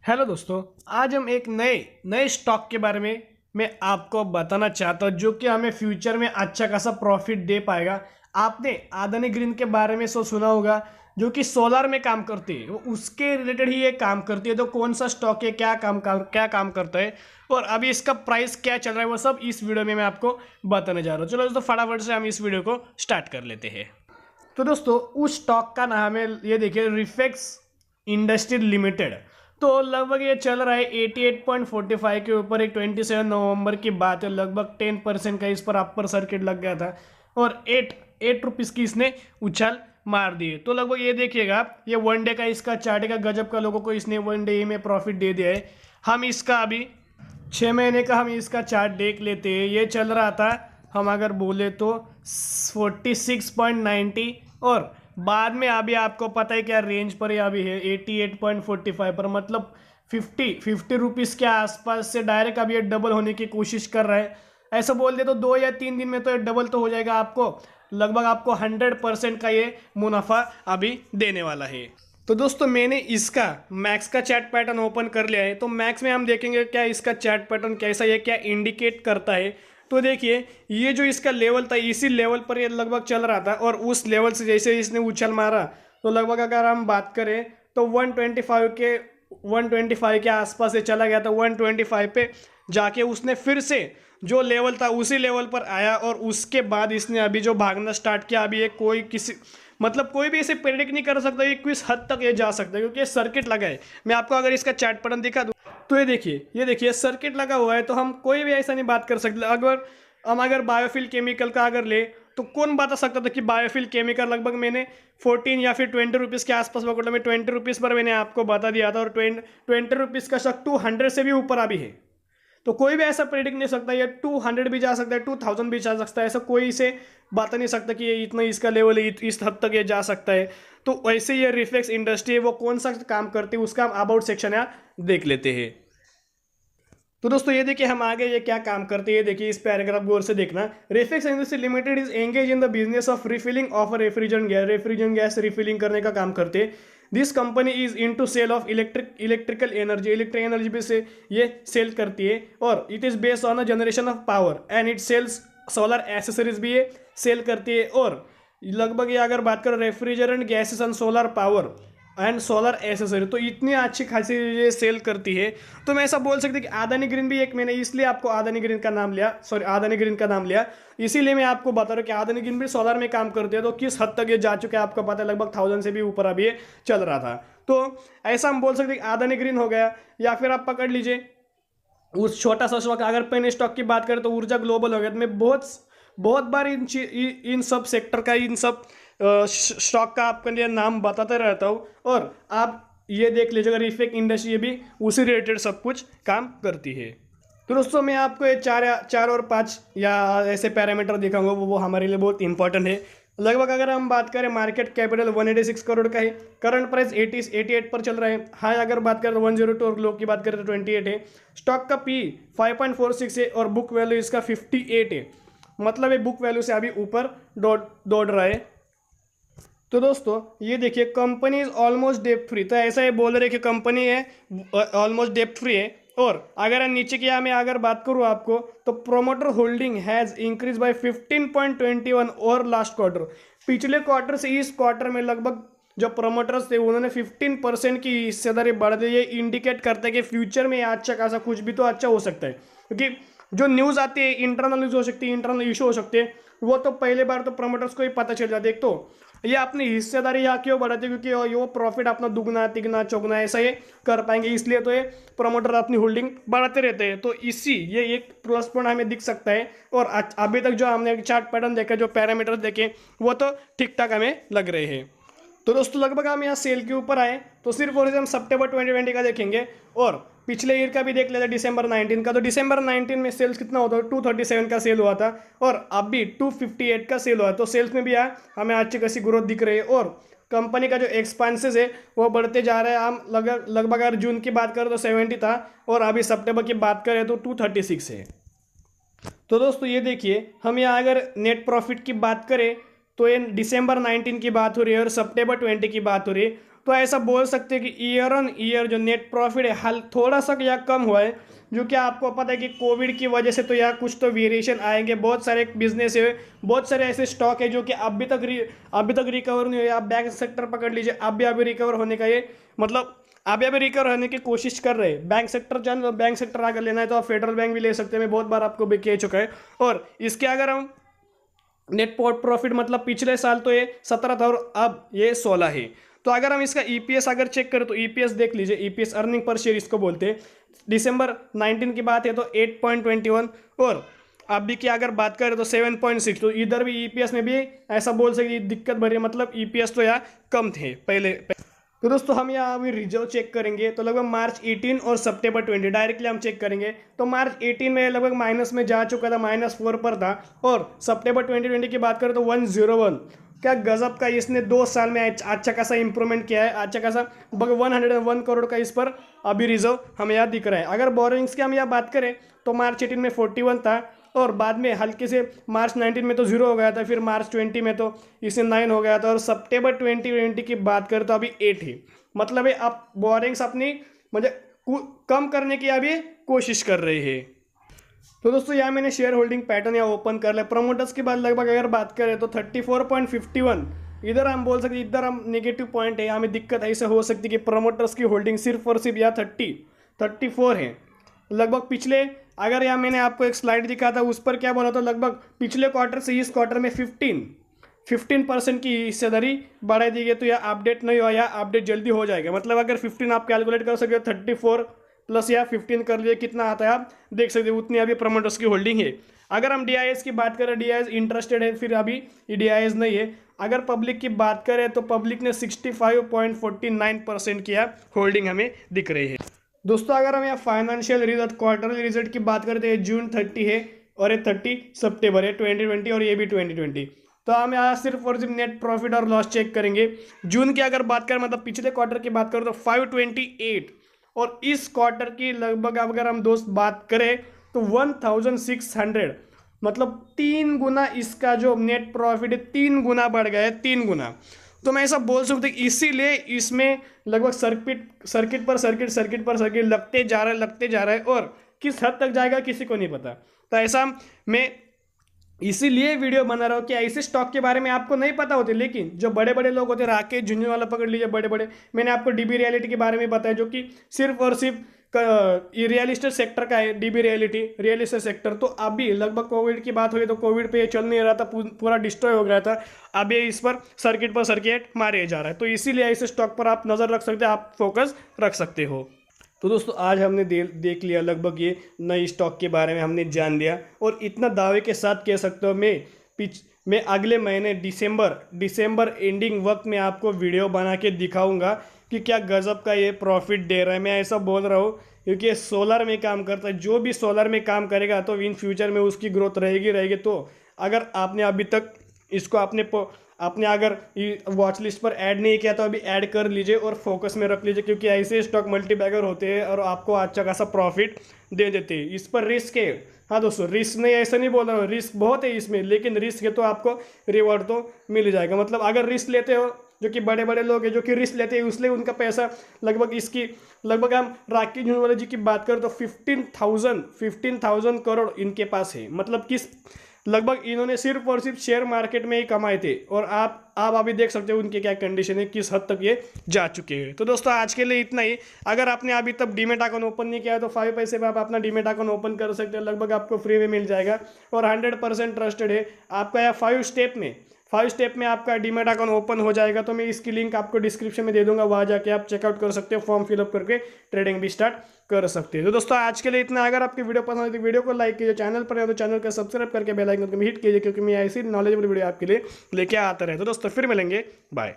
Hello दोस्तों। आज हम एक नए नए स्टॉक के बारे में मैं आपको बताना चाहता हूँ जो कि हमें फ्यूचर में अच्छा खासा प्रॉफिट दे पाएगा। आपने अदानी ग्रीन के बारे में सुना होगा, जो कि सोलर में काम करती है, वो उसके रिलेटेड ही ये काम करती है। तो कौन सा स्टॉक है, क्या काम करता है और अभी इसका प्राइस क्या चल रहा है, वो सब इस वीडियो में मैं आपको बताने जा रहा हूँ। चलो दोस्तों, फटाफट से हम इस वीडियो को स्टार्ट कर लेते हैं। तो दोस्तों, उस स्टॉक का नाम है, ये देखिए, रिफेक्स इंडस्ट्री लिमिटेड। तो लगभग ये चल रहा है 88.45 के ऊपर। एक 27 नवंबर की बात है, लगभग 10% का इस पर अपर सर्किट लग गया था और एट रुपीज़ की इसने उछाल मार दिए। तो लगभग ये देखिएगा, ये वनडे का इसका चार्ट का गजब का लोगों को इसने वनडे में प्रॉफिट दे दिया है। हम इसका अभी 6 महीने का हम इसका चार्ट देख लेते हैं। ये चल रहा था, हम अगर बोले तो 46.90, और बाद में अभी आपको पता है क्या रेंज पर ये अभी है 88.45 पर। मतलब 50 रुपीज़ के आसपास से डायरेक्ट अभी ये डबल होने की कोशिश कर रहा है। ऐसा बोल दे तो 2 या 3 दिन में तो ये डबल तो हो जाएगा। आपको लगभग आपको 100% का ये मुनाफा अभी देने वाला है। तो दोस्तों, मैंने इसका मैक्स का चैट पैटर्न ओपन कर लिया है। तो मैक्स में हम देखेंगे क्या इसका चैट पैटर्न कैसा है, क्या इंडिकेट करता है। तो देखिए, ये जो इसका लेवल था, इसी लेवल पर ये लगभग चल रहा था और उस लेवल से जैसे इसने उछल मारा, तो लगभग अगर हम बात करें तो 125 के आसपास से चला गया था। 125 पे जाके उसने फिर से जो लेवल था उसी लेवल पर आया और उसके बाद इसने अभी जो भागना स्टार्ट किया। अभी ये कोई भी इसे प्रेडिक्ट नहीं कर सकता कि किस हद तक ये जा सकता है, क्योंकि ये सर्किट लगा है। मैं आपको अगर इसका चार्ट पैटर्न दिखा दूं तो ये देखिए सर्किट लगा हुआ है। तो हम कोई भी ऐसा नहीं बात कर सकते। अगर बायोफिल केमिकल का अगर ले, तो कौन बता सकता था कि बायोफिल केमिकल लगभग मैंने 14 या फिर 20 रुपीज़ के आसपास पकड़ा। मैं 20 रुपीज़ पर मैंने आपको बता दिया था और 20 रुपीज़ का शक 200 से भी ऊपर अभी है। तो कोई भी ऐसा प्रेडिक्ट नहीं सकता, ये 200 भी जा सकता है, 2000 भी जा सकता है। ऐसा कोई इसे बता नहीं सकता कि ये इतना इसका लेवल है, इस हद तक ये जा सकता है। तो वैसे ये रिफ्लेक्स इंडस्ट्री है, वो कौन सा काम करती है उसका हम अबाउट सेक्शन यहाँ देख लेते हैं। तो दोस्तों, ये देखिए हम आगे ये क्या काम करते हैं। देखिए इस पैराग्राफ गौर से देखना। Reflex Industry Limited is engage in the business of refilling of refrigerant gas refilling करने का काम करते हैं। This company is into sale of electric energy भी से ये सेल करती है और it is based on a generation of power and it sells solar accessories भी ये सेल करती है। और लगभग ये अगर बात करें refrigerant gases and solar power and solar accessory, तो इतनी अच्छी खासी ये सेल करती है। तो मैं ऐसा बोल सकती कि अदानी ग्रीन भी एक, मैंने इसलिए आपको अदानी ग्रीन का नाम लिया, इसीलिए मैं आपको बता रहा हूँ कि अदानी ग्रीन भी सोलर में काम करती है। तो किस हद तक ये जा चुका है आपको पता है, लगभग 1000 से भी ऊपर अभी ये चल रहा था। तो ऐसा हम बोल सकते कि अदानी ग्रीन हो गया, या फिर आप पकड़ लीजिए उस छोटा सा स्टॉक। अगर पेन स्टॉक की बात करें तो ऊर्जा ग्लोबल हो गया। तो मैं बहुत बहुत बार इन सब सेक्टर का, इन सब स्टॉक का आपके लिए नाम बताते रहता हूँ और आप ये देख लीजिएगा रिफेक्ट इंडस्ट्री भी उसी रिलेटेड सब कुछ काम करती है। तो दोस्तों, मैं आपको ये चार और 5 या ऐसे पैरामीटर दिखाऊंगा, वो हमारे लिए बहुत इंपॉर्टेंट है। लगभग अगर हम बात करें, मार्केट कैपिटल 186 करोड़ का है, करंट प्राइस 88 पर चल रहा है। हाई अगर बात करें तो 102 और लो की बात करें तो 28 है। स्टॉक का पी 5.46 है और बुक वैल्यू इसका 58 है। मतलब ये बुक वैल्यू से अभी ऊपर दौड़ रहा है। तो दोस्तों, ये देखिए कंपनी इज ऑलमोस्ट डेप्ट फ्री। तो ऐसा ये बोल रहे कि कंपनी है ऑलमोस्ट डेप्ट फ्री है। और अगर नीचे की मैं अगर बात करूँ आपको, तो promoter holding has increase by 15.21 और लास्ट क्वार्टर। पिछले क्वार्टर से इस क्वार्टर में लगभग जो प्रोमोटर्स थे उन्होंने 15% की हिस्सेदारी बढ़ा दी। ये इंडिकेट करता है कि फ्यूचर में अच्छा खासा कुछ भी तो अच्छा हो सकता है, क्योंकि जो न्यूज़ आती है, इंटरनल न्यूज़ हो सकती है, इंटरनल इशू हो सकते हैं, वो तो पहले बार तो प्रमोटर्स को ही पता चल जाता है। एक तो ये अपनी हिस्सेदारी यहाँ क्यों बढ़ाते हैं, क्योंकि ये प्रॉफिट अपना दुगना तिगना चौगना ऐसा ये कर पाएंगे, इसलिए तो ये प्रमोटर अपनी होल्डिंग बढ़ाते रहते हैं। तो ये एक प्लस पॉइंट हमें दिख सकता है। और अभी तक जो हमने चार्ट पैटर्न देखे, जो पैरामीटर्स देखे, वो तो ठीक ठाक हमें लग रहे हैं। तो दोस्तों, लगभग हम यहाँ सेल के ऊपर आए तो सिर्फ और सिर्फ हम सितंबर 2020 का देखेंगे और पिछले ईयर का भी देख लेते हैं, दिसंबर 19 का। तो दिसंबर 19 में सेल्स कितना होता है, 237 का सेल हुआ था और अभी 258 का सेल हुआ। तो सेल्स में भी हमें अच्छी खासी ग्रोथ दिख रही है और कंपनी का जो एक्सपेंसेस है वो बढ़ते जा रहे हैं। हम लगभग अगर जून की बात करें तो 70 था और अभी सितंबर की बात करें तो 236 है। तो दोस्तों, ये देखिए हम यहाँ अगर नेट प्रॉफिट की बात करें तो ये दिसंबर 19 की बात हो रही है और सितंबर 20 की बात हो रही है। तो ऐसा बोल सकते हैं कि ईयर ऑन ईयर जो नेट प्रॉफिट है हाल थोड़ा सा या कम हुआ है, जो कि आपको पता है कि कोविड की वजह से तो यहाँ कुछ तो वेरिएशन आएंगे। बहुत सारे बिजनेस है, बहुत सारे ऐसे स्टॉक है जो कि अभी तक रिकवर नहीं हुए। आप बैंक सेक्टर पकड़ लीजिए, अभी रिकवर होने का ये मतलब अभी रिकवर होने की कोशिश कर रहे हैं। बैंक सेक्टर अगर लेना है तो आप फेडरल बैंक भी ले सकते हैं, मैं बहुत बार आपको भी कह चुका है। और इसके अगर हम नेट प्रॉफिट मतलब पिछले साल तो ये 17 था और अब ये 16 है। तो अगर हम इसका ईपीएस अगर चेक करें तो ईपीएस देख लीजिए, ईपीएस अर्निंग पर शेयर इसको बोलते हैं। दिसंबर 19 की बात है तो 8.21 और अभी की अगर बात करें तो 7.6। तो इधर भी ईपीएस में भी ऐसा बोल सकते दिक्कत भरी है, मतलब ईपीएस तो यहाँ कम थे पहले। तो दोस्तों हम यहाँ अभी रिजर्व चेक करेंगे तो लगभग मार्च 18 और सितंबर 20 डायरेक्टली हम चेक करेंगे तो मार्च 18 में लगभग माइनस में जा चुका था, -4 पर था। और सितंबर 2020 की बात करें तो 101। क्या गजब का इसने 2 साल में अच्छा खासा इंप्रूवमेंट किया है, अच्छा खासा 101 करोड़ का इस पर अभी रिजर्व हमें यहाँ दिख रहा है। अगर बोरोइंग्स की हम यहाँ बात करें तो मार्च 18 में 41 था और बाद में हल्के से मार्च 19 में तो 0 हो गया था, फिर मार्च 20 में तो इसे 9 हो गया था और सितंबर 2020 की बात करें तो अभी 8 है। मतलब है आप बोरिंग्स अपनी मतलब कम करने की अभी कोशिश कर रहे हैं। तो दोस्तों यहाँ मैंने शेयर होल्डिंग पैटर्न यहाँ ओपन कर लिया। प्रमोटर्स की बात लगभग अगर बात करें तो 34.51 इधर हम बोल सकते इधर हम नेगेटिव पॉइंट है, हमें दिक्कत ऐसे हो सकती है कि प्रमोटर्स की होल्डिंग सिर्फ और सिर्फ यहाँ 34 है। लगभग पिछले अगर यहाँ मैंने आपको एक स्लाइड दिखा था उस पर क्या बोला था, लगभग पिछले क्वार्टर से इस क्वार्टर में 15% की हिस्सेदारी बढ़ा दी गई। तो यह अपडेट नहीं हुआ, या अपडेट जल्दी हो जाएगा। मतलब अगर 15 आप कैलकुलेट कर सकते हो, 34 प्लस या 15 कर लिए कितना आता है आप देख सकते हो, उतनी अभी प्रमोटर्स की होल्डिंग है। अगर हम डीआईएस की बात करें, डीआईएस इंटरेस्टेड है, फिर अभी ये डीआईएस नहीं है। अगर पब्लिक की बात करें तो पब्लिक ने 65.49% किया होल्डिंग हमें दिख रही है। दोस्तों अगर हम यहाँ फाइनेंशियल रिजल्ट क्वार्टरली रिजल्ट की बात करते हैं, जून 30 है और ये 30 सितंबर है 2020 और ये भी 2020। तो हम यहाँ सिर्फ और सिर्फ नेट प्रॉफिट और लॉस चेक करेंगे। जून की अगर बात करें मतलब पिछले क्वार्टर की बात करें तो 528 और इस क्वार्टर की लगभग अगर हम दोस्त बात करें तो 1600, मतलब 3 गुना इसका जो नेट प्रॉफिट है 3 गुना बढ़ गया है, 3 गुना। तो मैं ऐसा बोल सकता हूँ इसीलिए इसमें लगभग सर्किट पर सर्किट लगते जा रहा है और किस हद तक जाएगा किसी को नहीं पता। तो ऐसा मैं इसीलिए वीडियो बना रहा हूँ कि ऐसे स्टॉक के बारे में आपको नहीं पता होते, लेकिन जो बड़े बड़े लोग होते, राकेश झुंझुनवाला पकड़ लीजिए, बड़े मैंने आपको डीबी रियलिटी के बारे में बताया जो कि सिर्फ और सिर्फ रियल एस्टेट सेक्टर का है। DB reality real estate sector तो अभी लगभग कोविड की बात हुई तो कोविड पे ये चल नहीं रहा था, पूरा डिस्ट्रॉय हो गया था। अब ये इस पर सर्किट मारे जा रहा है। तो इसीलिए ऐसे स्टॉक पर आप नज़र रख सकते हैं, आप फोकस रख सकते हो। तो दोस्तों आज हमने देख लिया लगभग ये नई स्टॉक के बारे में हमने जान लिया और इतना दावे के साथ कह सकते हो मैं अगले महीने दिसंबर एंडिंग वक्त में आपको वीडियो बना के दिखाऊंगा कि क्या गजब का ये प्रॉफिट दे रहा है। मैं ऐसा बोल रहा हूँ क्योंकि ये सोलर में काम करता है, जो भी सोलर में काम करेगा तो इन फ्यूचर में उसकी ग्रोथ रहेगी। तो अगर आपने अभी तक इसको आपने अगर वॉच लिस्ट पर ऐड नहीं किया तो अभी ऐड कर लीजिए और फोकस में रख लीजिए, क्योंकि ऐसे स्टॉक मल्टीबैगर होते हैं और आपको अच्छा खासा प्रॉफिट दे देते हैं। इस पर रिस्क है, हाँ दोस्तों रिस्क नहीं, ऐसा नहीं बोल रहा हूँ, रिस्क बहुत है इसमें, लेकिन रिस्क है तो आपको रिवॉर्ड तो मिल जाएगा। मतलब अगर रिस्क लेते हो, जो कि बड़े लोग हैं जो कि रिस्क लेते हैं, इसलिए उनका पैसा लगभग हम राकेश झुंझुनवाला जी की बात करें तो 15,000 करोड़ इनके पास है। मतलब किस लगभग इन्होंने सिर्फ और सिर्फ शेयर मार्केट में ही कमाए थे और आप अभी देख सकते हो उनके क्या कंडीशन है, किस हद तक ये जा चुके हैं। तो दोस्तों आज के लिए इतना ही। अगर आपने अभी तक डीमेट अकाउंट ओपन नहीं किया है तो 5 पैसे में आप अपना डीमेट अकाउंट ओपन कर सकते हो, लगभग आपको फ्री में मिल जाएगा और 100% ट्रस्टेड है। आपका यह 5 स्टेप में आपका डीमेट अकाउंट ओपन हो जाएगा। तो मैं इसकी लिंक आपको डिस्क्रिप्शन में दे दूंगा, वहाँ जाके आप चेकआउट कर सकते हो, फॉर्म फिलअप करके ट्रेडिंग भी स्टार्ट कर सकते हैं। तो दोस्तों आज के लिए इतना। अगर आपकी वीडियो पसंद है तो वीडियो को लाइक कीजिए, चैनल पर है तो चैनल को सब्सक्राइब करके बेल आइकन को हिट कीजिए, क्योंकि मैं ऐसी नॉलेजेबल वीडियो आपके लिए लेके आता रहे। तो दोस्तों फिर मिलेंगे, बाय।